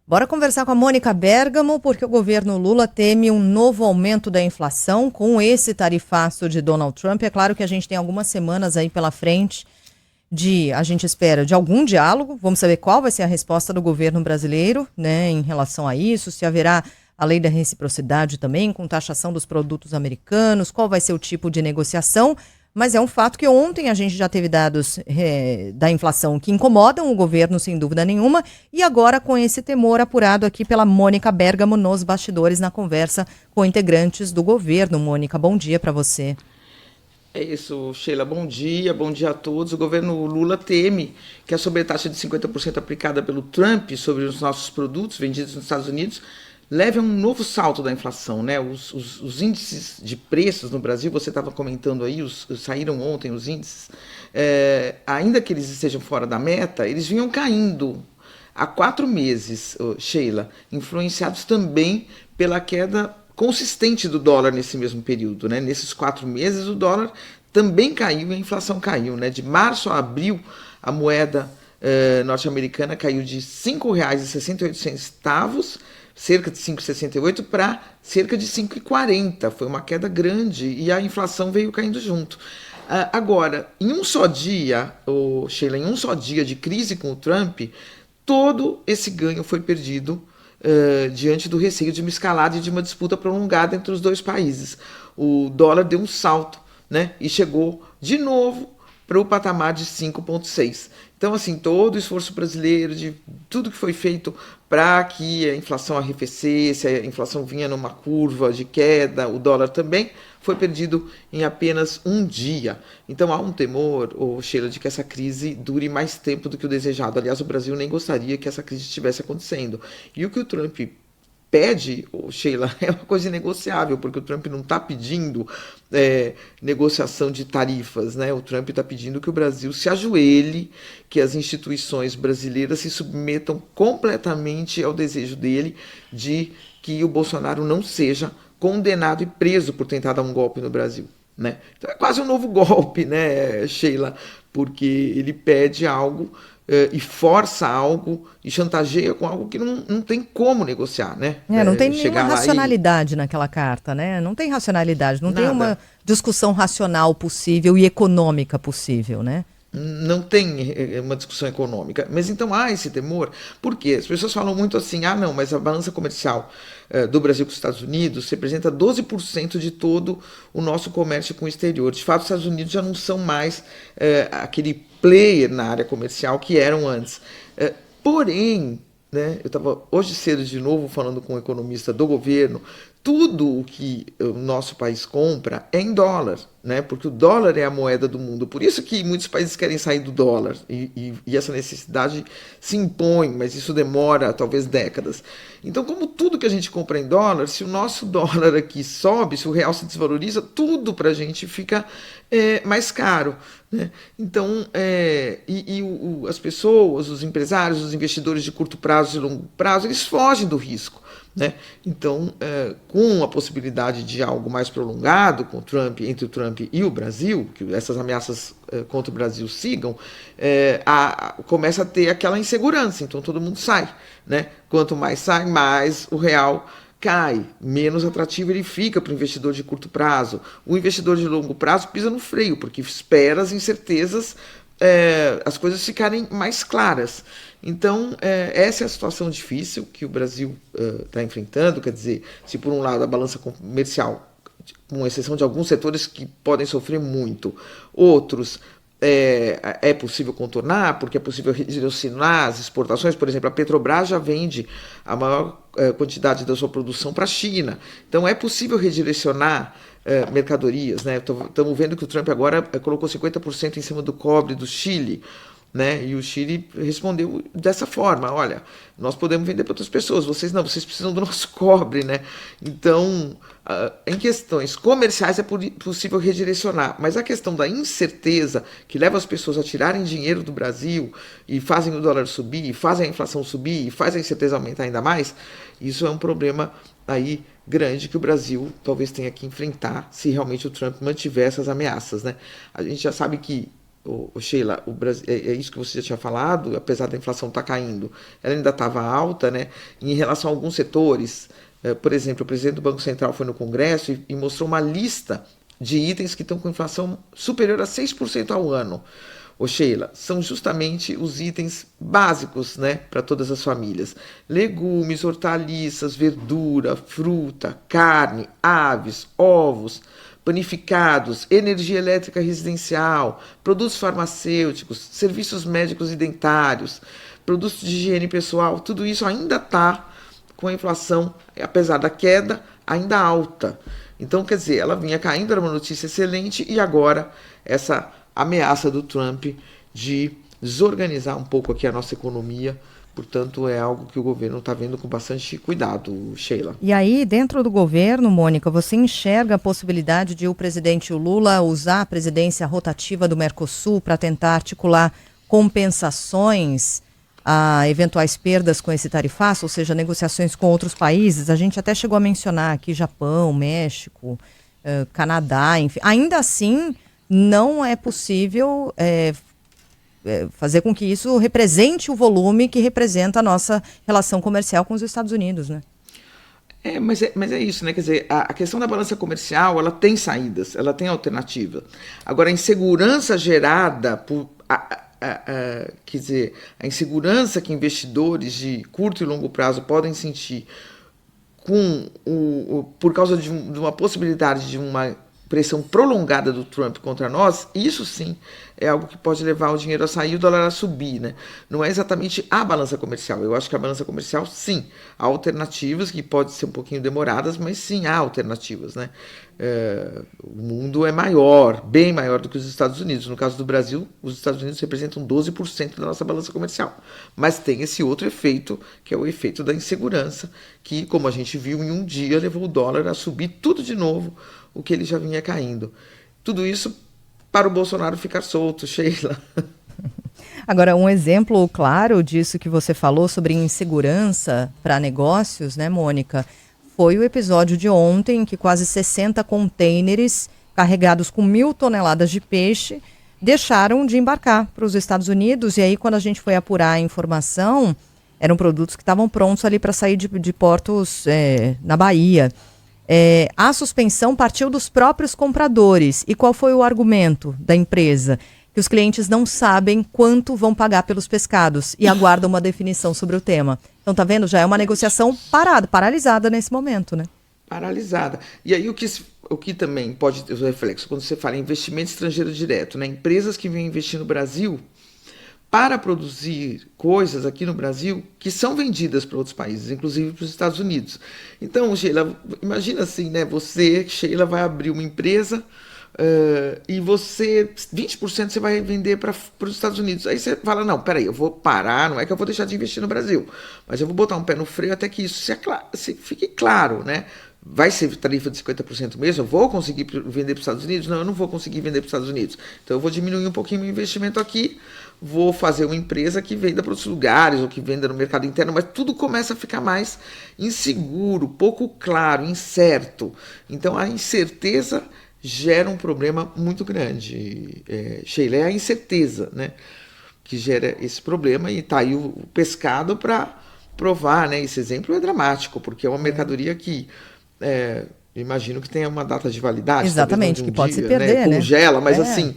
Bora conversar com a Mônica Bergamo, porque o governo Lula teme um novo aumento da inflação com esse tarifaço de Donald Trump. É claro que a gente tem algumas semanas aí pela frente a gente espera, de algum diálogo. Vamos saber qual vai ser a resposta do governo brasileiro, né, em relação a isso, se haverá a lei da reciprocidade também, com taxação dos produtos americanos, qual vai ser o tipo de negociação. Mas é um fato que ontem a gente já teve dados da inflação que incomodam o governo, sem dúvida nenhuma, e agora com esse temor apurado aqui pela Mônica Bergamo nos bastidores, na conversa com integrantes do governo. Mônica, bom dia para você. É isso, Sheila. Bom dia a todos. O governo Lula teme que a sobretaxa de 50% aplicada pelo Trump sobre os nossos produtos vendidos nos Estados Unidos leve a um novo salto da inflação, né? Os índices de preços no Brasil, você estava comentando aí, saíram ontem os índices, ainda que eles estejam fora da meta, eles vinham caindo há 4 meses, Sheila, influenciados também pela queda consistente do dólar nesse mesmo período, né? Nesses 4 meses o dólar também caiu e a inflação caiu, né? De março a abril a moeda norte-americana caiu de R$ 5,68, cerca de 5,68 para cerca de 5,40. Foi uma queda grande e a inflação veio caindo junto. Agora, em um só dia, Sheila, em um só dia de crise com o Trump, todo esse ganho foi perdido diante do receio de uma escalada e de uma disputa prolongada entre os dois países. O dólar deu um salto, né, e chegou de novo para o patamar de 5,6. Então, assim, todo o esforço brasileiro, de tudo que foi feito para que a inflação arrefecesse, a inflação vinha numa curva de queda, o dólar também, foi perdido em apenas um dia. Então há um temor, Sheila, de que essa crise dure mais tempo do que o desejado. Aliás, o Brasil nem gostaria que essa crise estivesse acontecendo. E o que o Trump pede, Sheila, é uma coisa inegociável, porque o Trump não está pedindo negociação de tarifas, né? O Trump está pedindo que o Brasil se ajoelhe, que as instituições brasileiras se submetam completamente ao desejo dele de que o Bolsonaro não seja condenado e preso por tentar dar um golpe no Brasil, né? Então é quase um novo golpe, né, Sheila? Porque ele pede algo e força algo e chantageia com algo que não tem como negociar, né? Não tem nenhuma Chegar lá e racionalidade naquela carta, né? Não tem racionalidade, não tem uma nada. discussão racional possível e econômica possível, né? Não tem uma discussão econômica. Mas então há esse temor, porque as pessoas falam muito assim, não, mas a balança comercial do Brasil com os Estados Unidos representa 12% de todo o nosso comércio com o exterior. De fato, os Estados Unidos já não são mais aquele player na área comercial que eram antes. Porém, né, eu estava hoje cedo de novo falando com um economista do governo, tudo o que o nosso país compra é em dólar, né? Porque o dólar é a moeda do mundo. Por isso que muitos países querem sair do dólar e essa necessidade se impõe, mas isso demora talvez décadas. Então, como tudo que a gente compra é em dólar, se o nosso dólar aqui sobe, se o real se desvaloriza, tudo para a gente fica mais caro, né? Então, as pessoas, os empresários, os investidores de curto prazo e longo prazo, eles fogem do risco, né? Então, com a possibilidade de algo mais prolongado com o Trump, entre o Trump e o Brasil, que essas ameaças contra o Brasil sigam, começa a ter aquela insegurança, então todo mundo sai, né? Quanto mais sai, mais o real cai, menos atrativo ele fica para o investidor de curto prazo. O investidor de longo prazo pisa no freio, porque espera as incertezas, as coisas ficarem mais claras. Então, essa é a situação difícil que o Brasil está enfrentando. Quer dizer, se por um lado a balança comercial, com exceção de alguns setores que podem sofrer muito, outros é possível contornar, porque é possível redirecionar as exportações. Por exemplo, a Petrobras já vende a maior quantidade da sua produção para a China. Então, é possível redirecionar mercadorias, né? Estamos vendo que o Trump agora colocou 50% em cima do cobre do Chile, né? E o Chile respondeu dessa forma: olha, nós podemos vender para outras pessoas, vocês não, vocês precisam do nosso cobre, né? Então, em questões comerciais é possível redirecionar, mas a questão da incerteza que leva as pessoas a tirarem dinheiro do Brasil e fazem o dólar subir, e fazem a inflação subir, e fazem a incerteza aumentar ainda mais, isso é um problema aí grande que o Brasil talvez tenha que enfrentar se realmente o Trump mantiver essas ameaças, né? A gente já sabe que Sheila, o Brasil, é isso que você já tinha falado, apesar da inflação estar caindo, ela ainda estava alta, né? Em relação a alguns setores, por exemplo, o presidente do Banco Central foi no Congresso e mostrou uma lista de itens que estão com inflação superior a 6% ao ano. Sheila, são justamente os itens básicos, né, para todas as famílias. Legumes, hortaliças, verdura, fruta, carne, aves, ovos, panificados, energia elétrica residencial, produtos farmacêuticos, serviços médicos e dentários, produtos de higiene pessoal, tudo isso ainda está com a inflação, apesar da queda, ainda alta. Então, quer dizer, ela vinha caindo, era uma notícia excelente, e agora essa ameaça do Trump de desorganizar um pouco aqui a nossa economia. Portanto, é algo que o governo está vendo com bastante cuidado, Sheila. E aí, dentro do governo, Mônica, você enxerga a possibilidade de o presidente Lula usar a presidência rotativa do Mercosul para tentar articular compensações a eventuais perdas com esse tarifaço, ou seja, negociações com outros países? A gente até chegou a mencionar aqui Japão, México, Canadá, enfim. Ainda assim, não é possível fazer com que isso represente o volume que representa a nossa relação comercial com os Estados Unidos, né? Mas é isso, né? Quer dizer, a questão da balança comercial, ela tem saídas, ela tem alternativa. Agora, a insegurança gerada por... quer dizer, a insegurança que investidores de curto e longo prazo podem sentir por causa de uma possibilidade de uma pressão prolongada do Trump contra nós, isso sim é algo que pode levar o dinheiro a sair e o dólar a subir, né? Não é exatamente a balança comercial. Eu acho que a balança comercial, sim, há alternativas que podem ser um pouquinho demoradas, mas sim há alternativas, né? O mundo é maior, bem maior do que os Estados Unidos. No caso do Brasil, os Estados Unidos representam 12% da nossa balança comercial. Mas tem esse outro efeito, que é o efeito da insegurança, que, como a gente viu, em um dia levou o dólar a subir tudo de novo, o que ele já vinha caindo. Tudo isso para o Bolsonaro ficar solto, Sheila. Agora, um exemplo claro disso que você falou sobre insegurança para negócios, né, Mônica, foi o episódio de ontem em que quase 60 contêineres carregados com 1.000 toneladas de peixe deixaram de embarcar para os Estados Unidos. E aí, quando a gente foi apurar a informação, eram produtos que estavam prontos ali para sair de portos na Bahia. A suspensão partiu dos próprios compradores. E qual foi o argumento da empresa? Que os clientes não sabem quanto vão pagar pelos pescados e aguardam uma definição sobre o tema. Então, tá vendo? Já é uma negociação paralisada nesse momento, né? Paralisada. E aí o que também pode ter o reflexo, quando você fala em investimento estrangeiro direto, né? Empresas que vêm investir no Brasil para produzir coisas aqui no Brasil que são vendidas para outros países, inclusive para os Estados Unidos. Então, Sheila, imagina assim, né? Você, Sheila, vai abrir uma empresa e 20% você vai vender para os Estados Unidos. Aí você fala, não, peraí, eu vou parar, não é que eu vou deixar de investir no Brasil, mas eu vou botar um pé no freio até que isso se fique claro, né? Vai ser tarifa de 50% mesmo? Eu vou conseguir vender para os Estados Unidos? Não, eu não vou conseguir vender para os Estados Unidos. Então eu vou diminuir um pouquinho meu investimento aqui, vou fazer uma empresa que venda para outros lugares ou que venda no mercado interno, mas tudo começa a ficar mais inseguro, pouco claro, incerto. Então a incerteza gera um problema muito grande, Sheila, é a incerteza, né, que gera esse problema, e tá aí o pescado para provar, né? Esse exemplo é dramático, porque é uma mercadoria que imagino que tenha uma data de validade. Exatamente, que pode se perder, né? Congela, mas assim,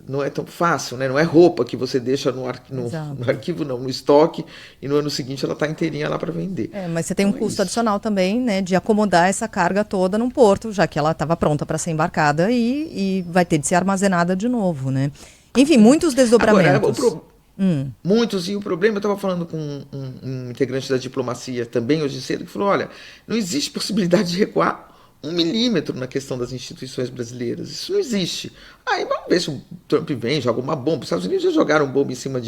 não é tão fácil, né? Não é roupa que você deixa no arquivo, não, no estoque, e no ano seguinte ela está inteirinha lá para vender. Mas você tem um custo adicional também, né, de acomodar essa carga toda num porto, já que ela estava pronta para ser embarcada e vai ter de ser armazenada de novo, né? Enfim, muitos desdobramentos. Agora, muitos, e o problema, eu estava falando com um integrante da diplomacia também hoje cedo, que falou, olha, não existe possibilidade de recuar 1 milímetro na questão das instituições brasileiras. Isso não existe. Aí vamos ver se o Trump vem, joga uma bomba. Os Estados Unidos já jogaram bomba em cima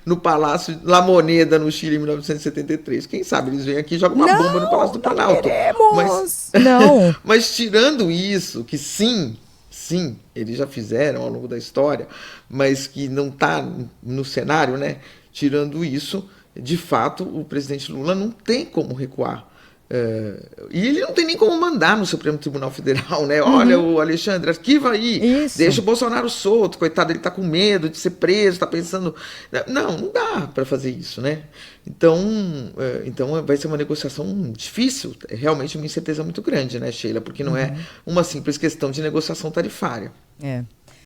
no Palácio La Moneda, no Chile, em 1973. Quem sabe eles vêm aqui e jogam uma bomba no Palácio do Planalto. Mas tirando isso, que sim, eles já fizeram ao longo da história, mas que não está no cenário, né? Tirando isso, de fato, o presidente Lula não tem como recuar. E ele não tem nem como mandar no Supremo Tribunal Federal, né? Olha, o Alexandre, arquiva aí, Isso. deixa o Bolsonaro solto, coitado, ele tá com medo de ser preso, tá pensando... Não dá para fazer isso, né? Então vai ser uma negociação difícil, é realmente uma incerteza muito grande, né, Sheila? Porque não é uma simples questão de negociação tarifária. É.